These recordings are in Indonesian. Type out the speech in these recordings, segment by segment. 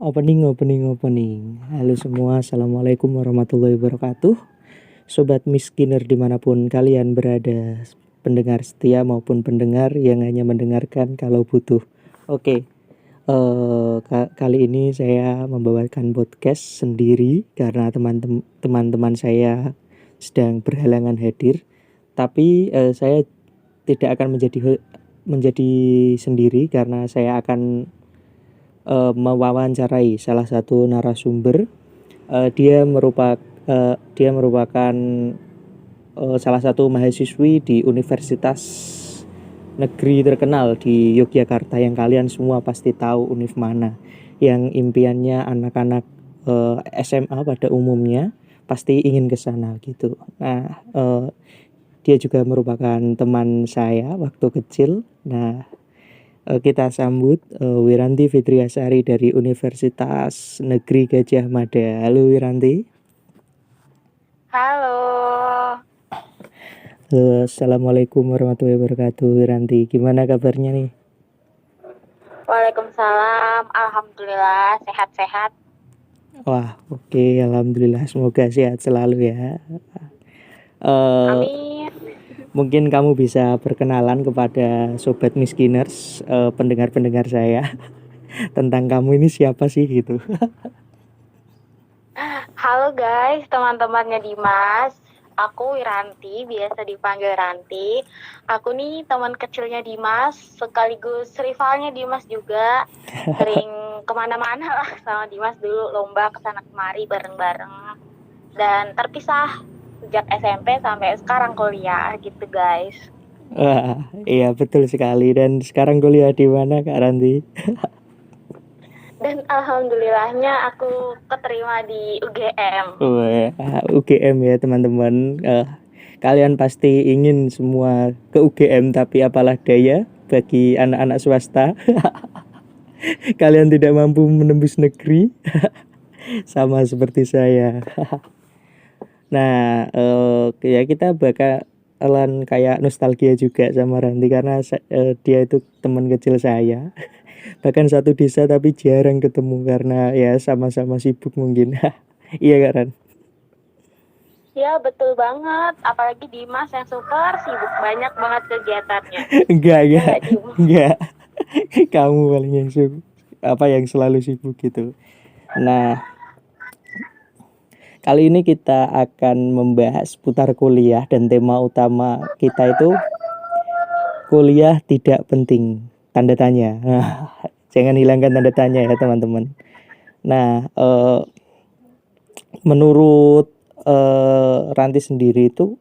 Opening. Halo semua, Assalamualaikum warahmatullahi wabarakatuh. Sobat Miskiner dimanapun kalian berada, pendengar setia maupun pendengar yang hanya mendengarkan kalau butuh. Oke, kali ini saya membawakan podcast sendiri karena teman-teman saya sedang berhalangan hadir. Tapi saya tidak akan menjadi sendiri karena saya akan mewawancarai salah satu narasumber. Dia merupakan salah satu mahasiswi di universitas negeri terkenal di Yogyakarta yang kalian semua pasti tahu univ mana, yang impiannya anak-anak SMA pada umumnya pasti ingin ke sana gitu. Nah, dia juga merupakan teman saya waktu kecil. Nah, kita sambut Wiranti Fitriasari dari Universitas Negeri Gadjah Mada. Halo Wiranti. Halo. Assalamualaikum warahmatullahi wabarakatuh Wiranti. Gimana kabarnya nih? Waalaikumsalam. Alhamdulillah sehat-sehat. Wah, oke, alhamdulillah, semoga sehat selalu ya. Amin. Mungkin kamu bisa perkenalan kepada Sobat Miskiners, pendengar-pendengar saya tentang kamu ini siapa sih gitu. Halo guys, teman-temannya Dimas. Aku Wiranti, biasa dipanggil Ranti. Aku nih teman kecilnya Dimas, sekaligus rivalnya Dimas juga. Sering kemana-mana lah sama Dimas dulu, lomba kesana kemari bareng-bareng. Dan terpisah sejak SMP sampai sekarang kuliah gitu guys. Wah, iya betul sekali. Dan sekarang kuliah di mana Kak Ranti? Dan alhamdulillahnya aku keterima di UGM. Wah, UGM ya teman-teman. Kalian pasti ingin semua ke UGM, tapi apalah daya bagi anak-anak swasta. Kalian tidak mampu menembus negeri. Sama seperti saya. Nah, ya kita bakalan kayak nostalgia juga sama Ranti karena dia itu teman kecil saya. Bahkan satu desa tapi jarang ketemu karena ya sama-sama sibuk mungkin. Iya Kak Ran? Ya betul banget, apalagi Dimas yang super sibuk, banyak banget kegiatannya. Enggak. Enggak Dimas. Enggak. Kamu paling yang sibuk, yang selalu sibuk gitu. Nah, kali ini kita akan membahas putar kuliah dan tema utama kita itu kuliah tidak penting, tanda tanya. Nah, jangan hilangkan tanda tanya ya teman-teman. Nah, menurut Ranti sendiri itu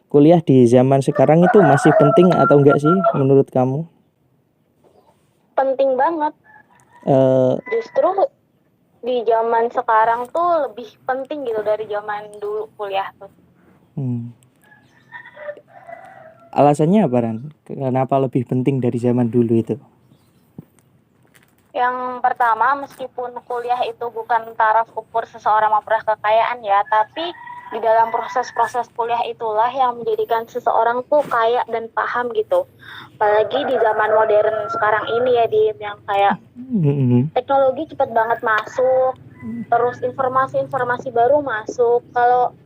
kuliah di zaman sekarang itu masih penting atau enggak sih menurut kamu? Penting banget. Justru di zaman sekarang tuh lebih penting gitu dari zaman dulu kuliah tuh. Alasannya apa Ran? Kenapa lebih penting dari zaman dulu itu? Yang pertama, meskipun kuliah itu bukan taraf ukur seseorang memperoleh kekayaan ya, tapi di dalam proses-proses kuliah itulah yang menjadikan seseorang tuh kaya dan paham gitu. Apalagi di zaman modern sekarang ini ya, yang kayak teknologi cepat banget masuk, terus informasi-informasi baru masuk. Kalau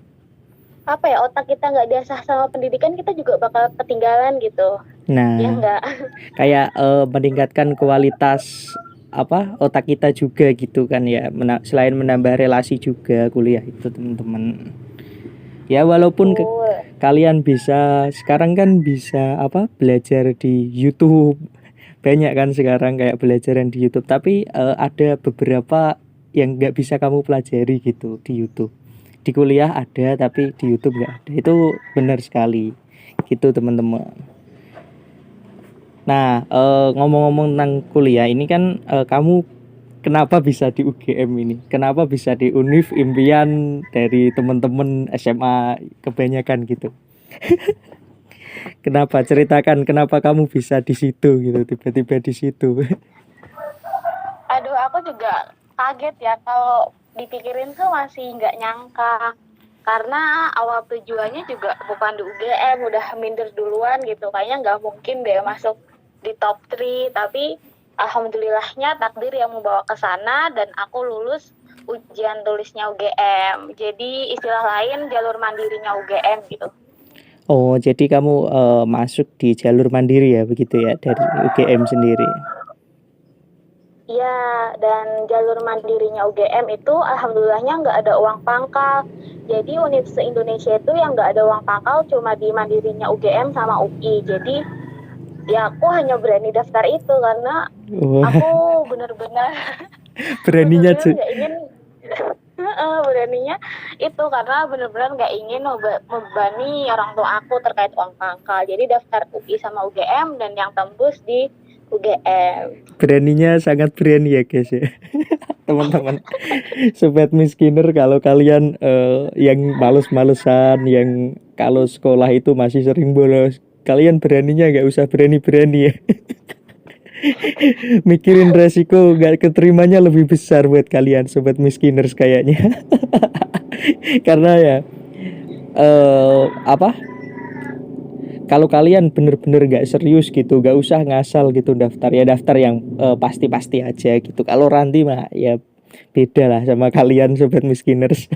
otak kita nggak diasah sama pendidikan, kita juga bakal ketinggalan gitu. Nah, ya enggak? Kayak meningkatkan kualitas otak kita juga gitu kan ya. Selain menambah relasi juga kuliah itu teman-teman. Ya walaupun kalian bisa sekarang kan bisa belajar di YouTube. Banyak kan sekarang kayak belajaran di YouTube, tapi ada beberapa yang nggak bisa kamu pelajari gitu di YouTube. Di kuliah ada tapi di YouTube nggak ada. Itu benar sekali gitu teman-teman. Nah, ngomong-ngomong tentang kuliah ini kan kamu kenapa bisa di UGM ini? Kenapa bisa di Univ impian dari teman-teman SMA kebanyakan gitu? Kenapa? Ceritakan kenapa kamu bisa di situ gitu, tiba-tiba di situ. Aduh, aku juga kaget ya kalau dipikirin tuh masih nggak nyangka. Karena awal tujuannya juga bukan di UGM, udah minder duluan gitu. Kayaknya nggak mungkin deh masuk di top 3, tapi alhamdulillahnya takdir yang membawa ke sana dan aku lulus ujian tulisnya UGM. Jadi istilah lain jalur mandirinya UGM gitu. Oh, jadi kamu masuk di jalur mandiri ya, begitu ya, dari UGM sendiri. Iya, dan jalur mandirinya UGM itu alhamdulillahnya nggak ada uang pangkal. Jadi univ se-Indonesia itu yang nggak ada uang pangkal cuma di mandirinya UGM sama UI. Jadi ya aku hanya berani daftar itu karena Wah, aku benar-benar beraninya benar-benar nggak ingin beraninya itu karena benar-benar nggak ingin membebani orang tua aku terkait uang pangkal. Jadi daftar UI sama UGM dan yang tembus di UGM. beraninya sangat berani ya guys ya. Teman-teman sobat miskiner, kalau kalian yang males-malesan, yang kalau sekolah itu masih sering bolos, kalian beraninya nggak usah berani-berani ya. Mikirin resiko nggak keterimanya lebih besar buat kalian sobat miskiners kayaknya. Karena ya apa, kalau kalian bener-bener nggak serius gitu, nggak usah ngasal gitu daftar, ya daftar yang pasti-pasti aja gitu. Kalau Ranti mah ya beda lah sama kalian sobat miskiners.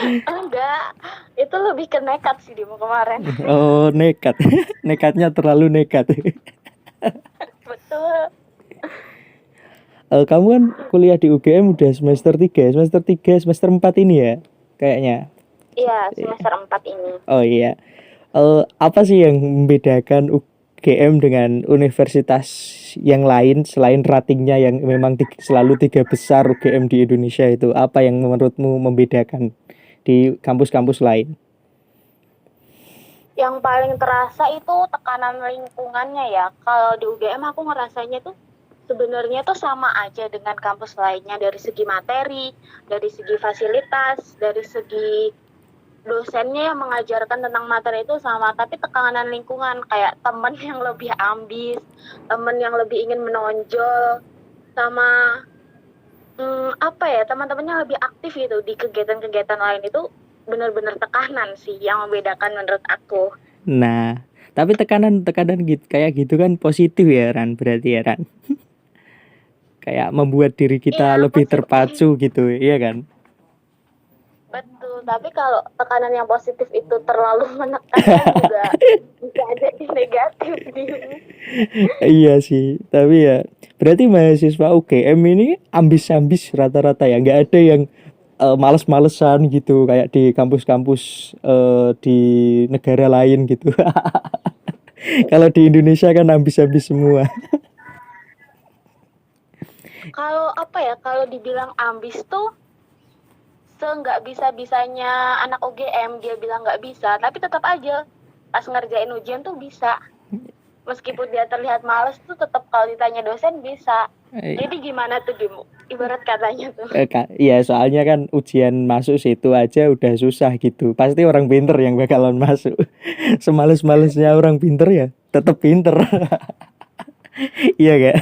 Enggak, itu lebih ke nekat sih Dimo kemarin. Oh, nekat. Nekatnya terlalu nekat. Betul. Kamu kan kuliah di UGM udah semester 3, semester 4 ini ya kayaknya. Iya, semester 4 ini. Oh iya. Apa sih yang membedakan UGM dengan universitas yang lain selain ratingnya yang memang selalu 3 besar UGM di Indonesia itu? Apa yang menurutmu membedakan di kampus-kampus lain? Yang paling terasa itu tekanan lingkungannya ya. Kalau di UGM aku ngerasanya tuh sebenarnya tuh sama aja dengan kampus lainnya dari segi materi, dari segi fasilitas, dari segi dosennya yang mengajarkan tentang materi itu sama, tapi tekanan lingkungan kayak temen yang lebih ambis, temen yang lebih ingin menonjol, sama apa ya, teman-temannya lebih aktif gitu di kegiatan-kegiatan lain itu benar-benar tekanan sih yang membedakan menurut aku. Nah, tapi tekanan-tekanan gitu kayak gitu kan positif ya Ran, berarti ya Ran. Kayak membuat diri kita Iya, lebih positif. terpacu gitu, iya kan? Betul, tapi kalau tekanan yang positif itu terlalu menekankan juga bisa jadi negatif di. Iya sih, tapi ya berarti mahasiswa UGM ini ambis-ambis rata-rata ya, nggak ada yang males-malesan gitu kayak di kampus-kampus di negara lain gitu. Kalau di Indonesia kan ambis-ambis semua. Kalau apa ya, kalau dibilang ambis tuh nggak bisa-bisanya anak UGM dia bilang nggak bisa, tapi tetap aja pas ngerjain ujian tuh bisa. Meskipun dia terlihat males tuh tetap kalau ditanya dosen bisa. Jadi gimana tuh Dimu? Ibarat katanya tuh. Iya, soalnya kan ujian masuk situ aja udah susah gitu. Pasti orang pinter yang bakalan masuk. Semales-malesnya orang pinter ya tetap pinter. Iya gak?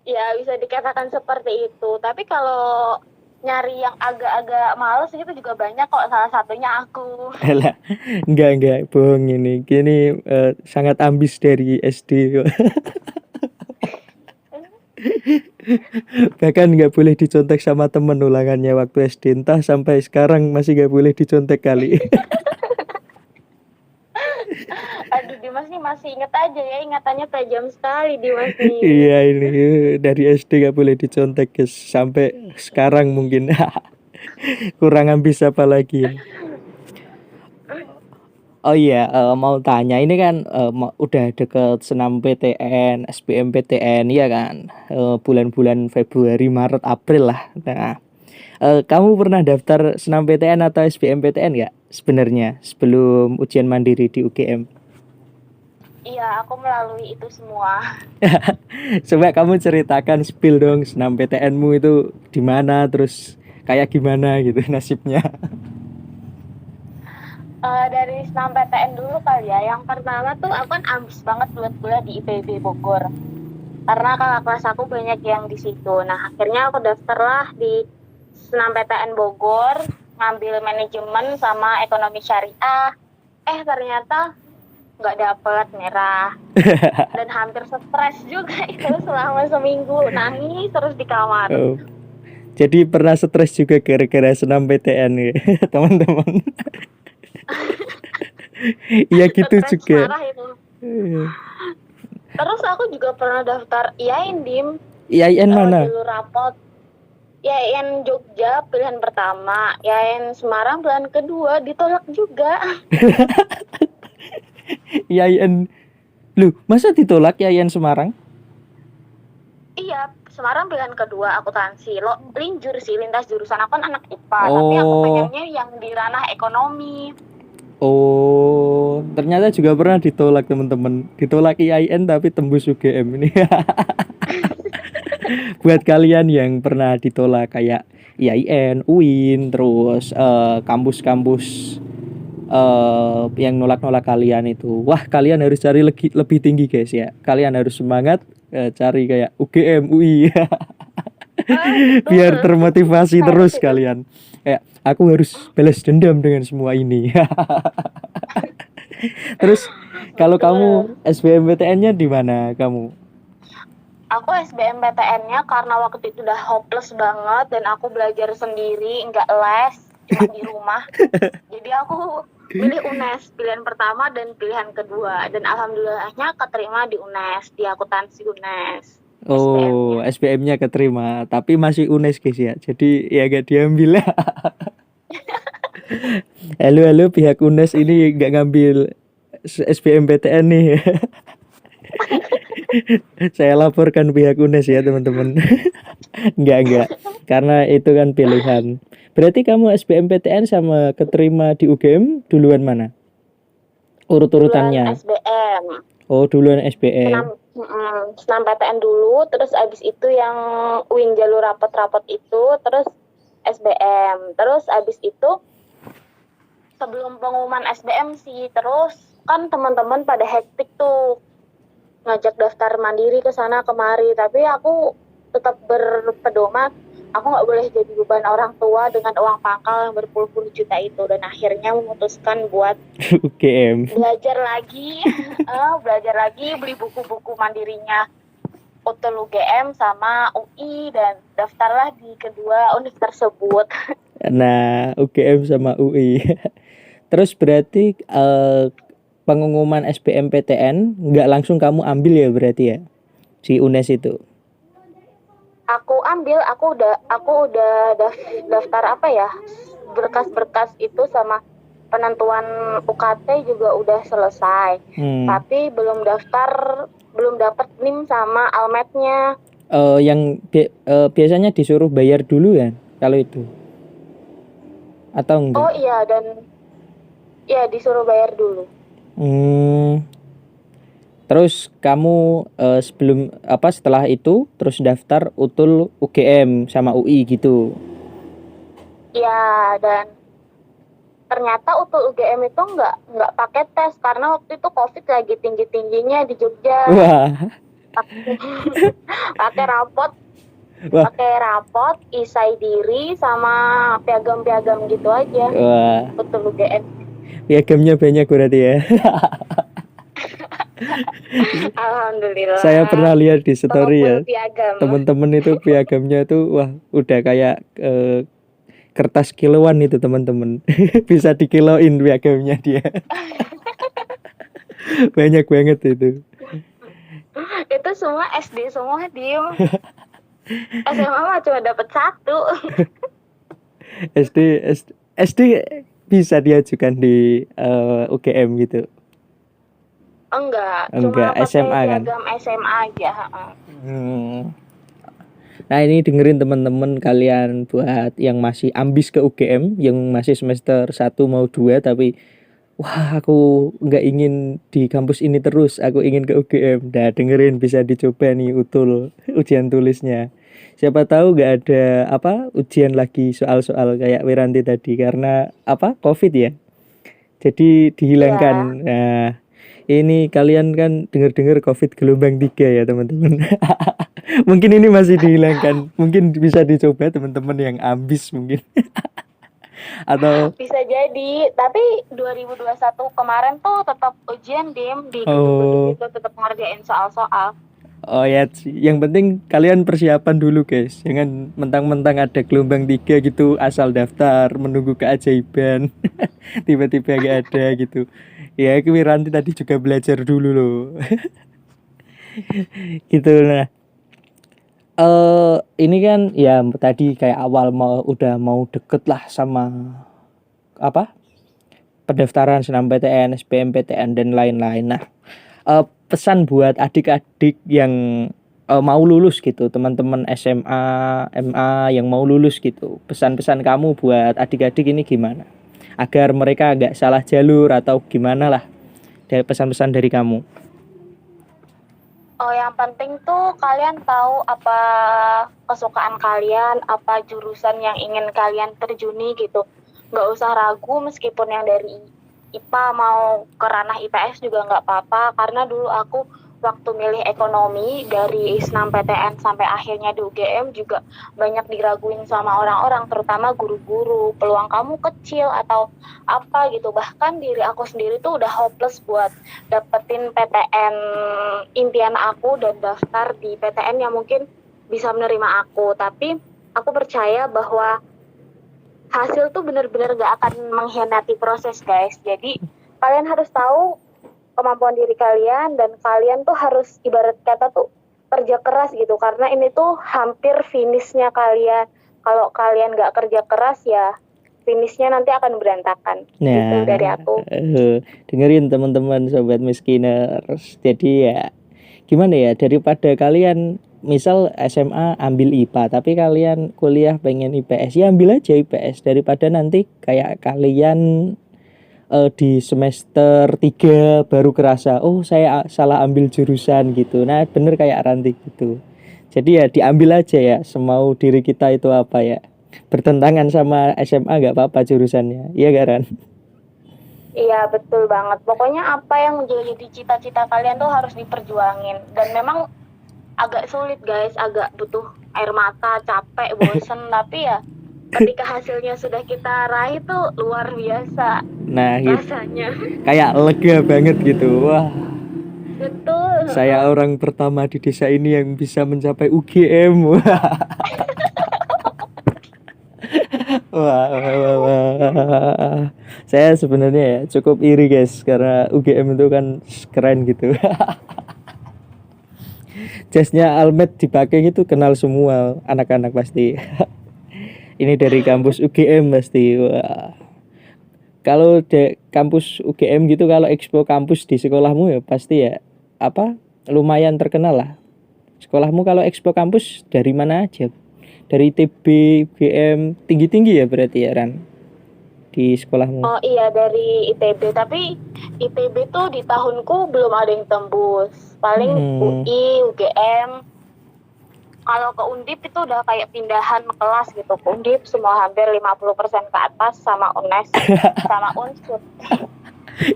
Ya bisa dikatakan seperti itu. Tapi kalau nyari yang agak-agak males gitu juga banyak kok. Salah satunya aku. Alah, enggak, bohong ini. Gini sangat ambis dari SD. Bahkan nggak boleh dicontek sama temen ulangannya waktu SD. Entah sampai sekarang masih nggak boleh dicontek kali. Aduh Dimas nih masih inget aja ya. Ingatannya tajam sekali Dimas nih. Iya ini dari SD nggak boleh dicontek guys. Sampai sekarang mungkin. Kurang ambis apa lagi ya. Oh iya, mau tanya ini kan udah deket senam PTN, SBMPTN ya kan, bulan-bulan Februari, Maret, April lah. Nah, kamu pernah daftar senam PTN atau SBMPTN nggak sebenarnya sebelum ujian mandiri di UGM? Iya, aku melalui itu semua. Coba kamu ceritakan spill dong senam PTN-mu itu di mana, terus kayak gimana gitu nasibnya. Dari senam PTN dulu kali ya. Yang pertama tuh aku kan ambis banget buat kuliah di IPB Bogor. Karena kakak kelas aku banyak yang di situ. Nah, akhirnya aku daftarlah di senam PTN Bogor, ngambil manajemen sama ekonomi syariah. Ternyata nggak dapet, merah. Dan hampir stres juga itu selama seminggu, nangis terus di kamar. Oh. Jadi pernah stres juga gara-gara senam PTN ya, teman-teman. Iya gitu Stres juga. parah itu. Terus aku juga pernah daftar IAIN, Dim. IAIN mana? Jalur rapot. IAIN Jogja pilihan pertama, IAIN Semarang pilihan kedua, ditolak juga. IAIN. Loh, masa ditolak IAIN Semarang? Iya, Semarang pilihan kedua akuntansi. Lo linjur sih, lintas jurusan, aku kan anak IPA, tapi aku Oh. pengennya yang di ranah ekonomi. Oh, ternyata juga pernah ditolak teman-teman. Ditolak IAIN tapi tembus UGM ini. Buat kalian yang pernah ditolak kayak IAIN, UIN, terus kampus-kampus yang nolak-nolak kalian itu. Wah, kalian harus cari lebih tinggi guys ya. Kalian harus semangat cari kayak UGM, UI. Biar termotivasi terus kalian. Kayak aku harus balas dendam dengan semua ini. Terus kalau kamu SBMPTN-nya di mana kamu? Aku SBMPTN-nya karena waktu itu udah hopeless banget dan aku belajar sendiri, nggak les, cuma di rumah. Jadi aku pilih UNES, pilihan pertama dan pilihan kedua. Dan alhamdulillahnya keterima di UNES, di akuntansi UNES. Oh, SBM-nya keterima, tapi masih UNES guys ya. Jadi ya gak diambil. Halo pihak UNES ini gak ngambil SBMPTN nih. Saya laporkan pihak UNES ya teman-teman. Enggak. Karena itu kan pilihan. Berarti kamu SBMPTN sama keterima di UGM duluan mana? Urut-urutannya. Duluan SBM. Oh, duluan SBM. Senam PTN dulu, terus abis itu yang UIN jalur rapot-rapot itu, terus SBM. Terus abis itu sebelum pengumuman SBM sih, terus kan teman-teman pada hektik tuh ngajak daftar mandiri ke sana kemari, tapi aku tetap berpedoman aku nggak boleh jadi beban orang tua dengan uang pangkal yang berpuluh-puluh juta itu, dan akhirnya memutuskan buat UGM. belajar lagi beli buku-buku mandirinya UTUL UGM sama UI dan daftarlah di kedua univ tersebut. Nah, UGM sama UI. Terus berarti pengumuman SBMPTN nggak langsung kamu ambil ya berarti ya, si UNES itu? Aku ambil, aku udah daftar apa ya, berkas-berkas itu sama penentuan UKT juga udah selesai. Tapi belum dapat NIM sama almetnya. Yang biasanya disuruh bayar dulu ya kalau itu? Atau enggak? Oh iya, dan ya disuruh bayar dulu. Terus kamu setelah itu terus daftar UTUL UGM sama UI gitu? Ya, dan ternyata UTUL UGM itu nggak pakai tes karena waktu itu COVID lagi tinggi-tingginya di Jogja. Wah. Pakai rapot, isai diri sama piagam-piagam gitu aja. Wah. UTUL UGM. Piagamnya banyak berarti ya. Alhamdulillah. Saya pernah lihat di story ya. Piagam. Teman-teman itu piagamnya tuh wah udah kayak kertas kiloan itu teman-teman. Bisa dikiloin piagamnya dia. Banyak banget itu. Itu semua SD semua, Dim. SMA mah cuma dapat 1. SD bisa diajukan di UGM gitu. Enggak, cuma SMA kan. Piagam SMA aja. Nah ini dengerin teman-teman kalian buat yang masih ambis ke UGM, yang masih semester 1 mau 2 tapi wah aku nggak ingin di kampus ini terus, aku ingin ke UGM. Nah dengerin, bisa dicoba nih UTUL ujian tulisnya. Siapa tahu nggak ada ujian lagi soal-soal kayak Wiranti tadi karena COVID ya. Jadi dihilangkan. Ya. Nah ini kalian kan dengar-dengar COVID gelombang 3 ya teman-teman. Mungkin ini masih dihilangkan. Mungkin bisa dicoba teman-teman yang ambis mungkin. Atau Bisa jadi, tapi 2021 kemarin tuh tetap ujian di gedung-gedung oh itu tetap ngerjain soal-soal. oh ya sih. Yang penting kalian persiapan dulu guys. Jangan mentang-mentang ada gelombang 3 gitu asal daftar menunggu keajaiban. Tiba-tiba gak ada gitu. Ya, Wiranti tadi juga belajar dulu loh. Gitu nah. Ini kan ya tadi kayak awal udah mau deket lah sama apa pendaftaran SNMPTN, SBMPTN dan lain-lain. Nah, pesan buat adik-adik yang mau lulus gitu, teman-teman SMA, MA yang mau lulus gitu. Pesan-pesan kamu buat adik-adik ini gimana? Agar mereka nggak salah jalur atau gimana lah. Dari pesan-pesan dari kamu. Oh, yang penting tuh kalian tahu apa kesukaan kalian, apa jurusan yang ingin kalian terjuni gitu. Nggak usah ragu meskipun yang dari IPA mau ke ranah IPS juga nggak apa-apa. Karena dulu aku waktu milih ekonomi dari SNMPTN sampai akhirnya di UGM juga banyak diraguin sama orang-orang, terutama guru-guru. Peluang kamu kecil atau apa gitu. Bahkan diri aku sendiri tuh udah hopeless buat dapetin PTN impian aku dan daftar di PTN yang mungkin bisa menerima aku. Tapi aku percaya bahwa hasil tuh benar-benar gak akan mengkhianati proses guys. Jadi kalian harus tahu kemampuan diri kalian dan kalian tuh harus ibarat kata tuh kerja keras gitu. Karena ini tuh hampir finishnya kalian. Kalau kalian gak kerja keras ya finishnya nanti akan berantakan. Gitu Nah, dari aku. dengerin teman-teman sobat miskiners. Jadi ya gimana ya, daripada kalian misal SMA ambil IPA tapi kalian kuliah pengen IPS, ya ambil aja IPS daripada nanti kayak kalian di semester 3 baru kerasa oh saya salah ambil jurusan gitu. Nah bener kayak Ranti gitu, jadi ya diambil aja ya semau diri kita itu apa ya, bertentangan sama SMA gak apa-apa jurusannya, iya gak Ran? Iya betul banget. Pokoknya apa yang menjadi cita-cita kalian tuh harus diperjuangin. Dan memang agak sulit guys, agak butuh air mata, capek, bosen. Tapi ya ketika hasilnya sudah kita raih tuh luar biasa Nah gitu, rasanya. kayak lega banget gitu. Wah, Betul. saya orang pertama di desa ini yang bisa mencapai UGM. Wah, wah, wah, wah, wah. Saya sebenarnya ya cukup iri guys karena UGM itu kan keren gitu. Jasnya Almed dipakai gitu kenal semua anak-anak pasti. Ini dari kampus UGM pasti. Wah. Kalau di kampus UGM gitu, kalau expo kampus di sekolahmu ya pasti ya apa lumayan terkenal lah. Sekolahmu kalau expo kampus dari mana aja? Dari TB, UGM, tinggi-tinggi ya berarti ya Ran di sekolahmu. Oh iya dari ITB. Tapi ITB tuh di tahunku belum ada yang tembus. Paling UI, UGM. Kalau ke Undip itu udah kayak pindahan kelas gitu. Ke Undip semua hampir 50% ke atas sama UNES sama Unsur.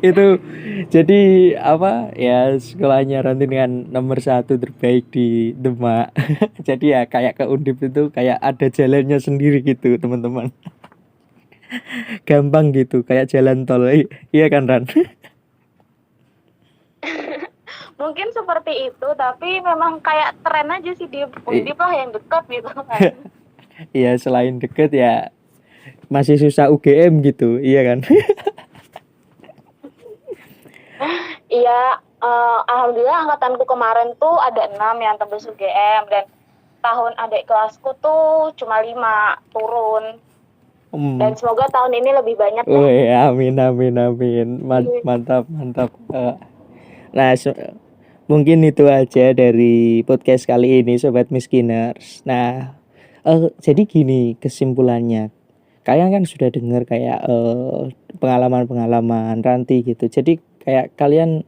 Itu jadi apa ya, sekolahnya Ranti dengan nomor 1 terbaik di Demak. Jadi ya kayak ke Undip itu kayak ada jalannya sendiri gitu teman-teman. Gampang gitu kayak jalan tol. Iya kan Ran? Mungkin seperti itu, tapi memang kayak tren aja sih di Undip lah yang deket gitu kan. Iya selain deket ya masih susah UGM gitu, iya kan? Iya, alhamdulillah angkatanku kemarin tuh ada 6 yang tembus UGM dan tahun adik kelasku tuh cuma 5 turun. Dan semoga tahun ini lebih banyak ya. Wih, amin amin amin. Mantap mantap. Nah, mungkin itu aja dari podcast kali ini sobat miskiners. Nah, jadi gini kesimpulannya. Kalian kan sudah dengar kayak pengalaman-pengalaman Ranti gitu. Jadi kayak kalian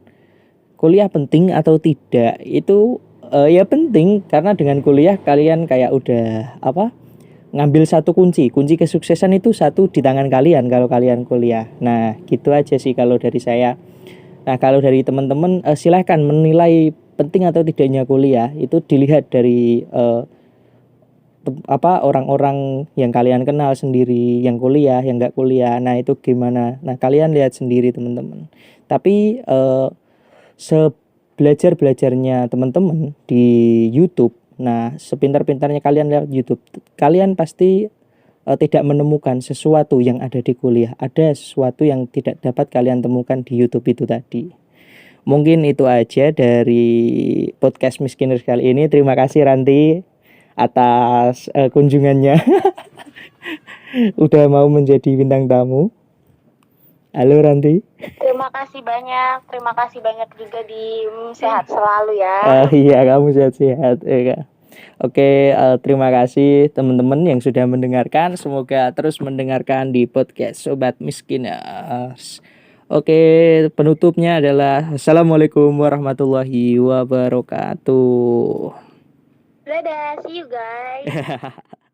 kuliah penting atau tidak itu ya penting, karena dengan kuliah kalian kayak udah apa, ngambil satu kunci kesuksesan itu satu di tangan kalian kalau kalian kuliah. Nah gitu aja sih kalau dari saya. Nah kalau dari teman-teman silahkan menilai penting atau tidaknya kuliah itu dilihat dari orang-orang yang kalian kenal sendiri, yang kuliah, yang nggak kuliah. Nah, itu gimana? Nah, kalian lihat sendiri, teman-teman. Tapi sebelajar-belajarnya teman-teman di YouTube, nah, sepintar-pintarnya kalian lihat YouTube, kalian pasti tidak menemukan sesuatu yang ada di kuliah. Ada sesuatu yang tidak dapat kalian temukan di YouTube itu tadi. Mungkin itu aja dari podcast Miskiners kali ini. Terima kasih Ranti atas kunjungannya. Udah mau menjadi bintang tamu. Halo Ranti. Terima kasih banyak juga di sehat selalu ya. Iya, kamu sehat-sehat. Ya. Oke, terima kasih teman-teman yang sudah mendengarkan. Semoga terus mendengarkan di podcast Sobat Miskiners. Oke, penutupnya adalah Assalamualaikum warahmatullahi wabarakatuh. Dadah, see you guys.